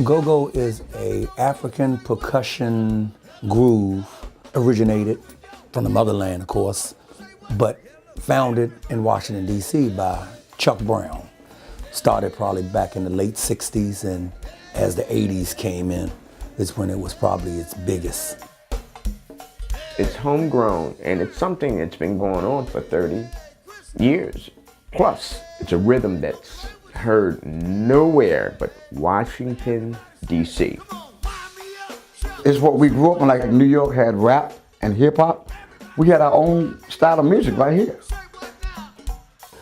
Go-go is a African percussion groove, originated from the motherland, of course, but founded in Washington, D.C. by Chuck Brown. Started probably back in the late 60s, and as the 80s came in, is when it was probably its biggest. It's homegrown, and it's something that's been going on for 30 years. Plus, it's a rhythm that's heard nowhere but Washington, D.C. It's what we grew up in, like New York had rap and hip hop. We had our own style of music right here.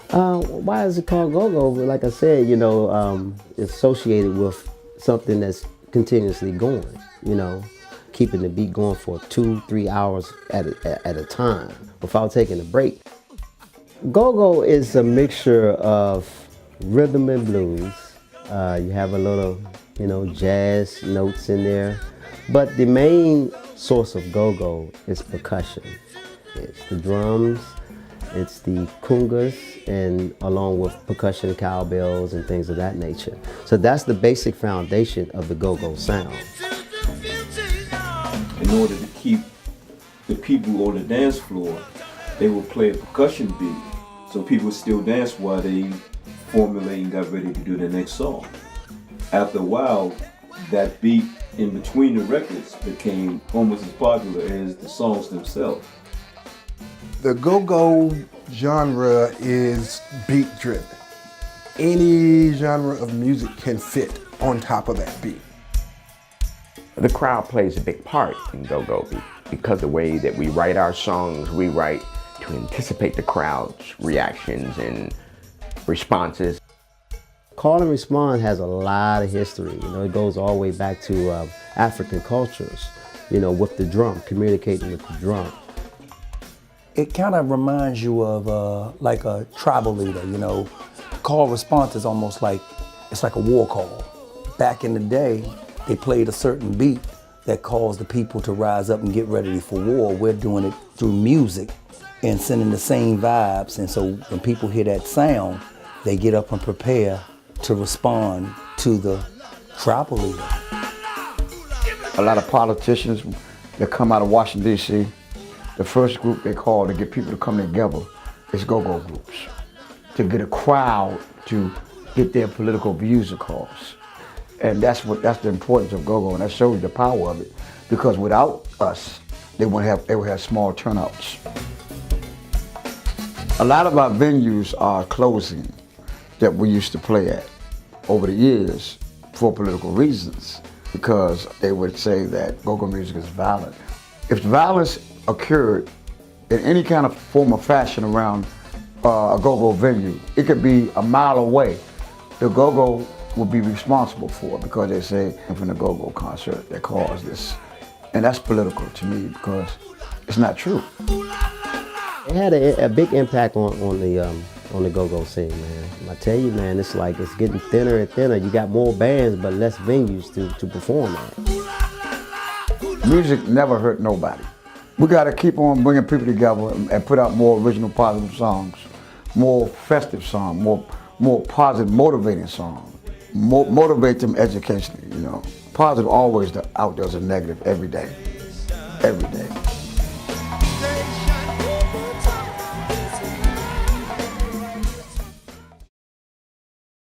Why is it called go-go? Like I said, it's associated with something that's continuously going, keeping the beat going for 2-3 hours at a time without taking a break. Go-go is a mixture of rhythm and blues. You have a little, jazz notes in there. But the main source of go-go is percussion. It's the drums, it's the congas, and along with percussion, cowbells, and things of that nature. So that's the basic foundation of the go-go sound. In order to keep the people on the dance floor, they would play a percussion beat, so people still dance while they formulate and got ready to do the next song. After a while, that beat in between the records became almost as popular as the songs themselves. The go-go genre is beat driven. Any genre of music can fit on top of that beat. The crowd plays a big part in go-go beat because the way that we write our songs, we write to anticipate the crowd's reactions and responses. Call and response has a lot of history. It goes all the way back to African cultures, with the drum, communicating with the drum. It kind of reminds you of like a tribal leader, Call response is almost like, it's like a war call. Back in the day, they played a certain beat that caused the people to rise up and get ready for war. We're doing it through music and sending the same vibes. And so when people hear that sound, they get up and prepare to respond to the tribal leader. A lot of politicians that come out of Washington, D.C., the first group they call to get people to come together is go-go groups, to get a crowd to get their political views across. And that's the importance of go-go, and that shows the power of it, because without us, they would have small turnouts. A lot of our venues are closing that we used to play at over the years for political reasons, because they would say that go-go music is violent. If violence occurred in any kind of form or fashion around a go-go venue, it could be a mile away. The go-go would be responsible for it, because they say from the go-go concert that caused this. And that's political to me, because it's not true. It had a big impact on the go-go scene, man. I tell you, man, it's like it's getting thinner and thinner. You got more bands, but less venues to perform at. Music never hurt nobody. We gotta keep on bringing people together and put out more original positive songs, more festive songs, more positive motivating songs. Motivate them educationally, Positive always outdoes a negative every day, every day.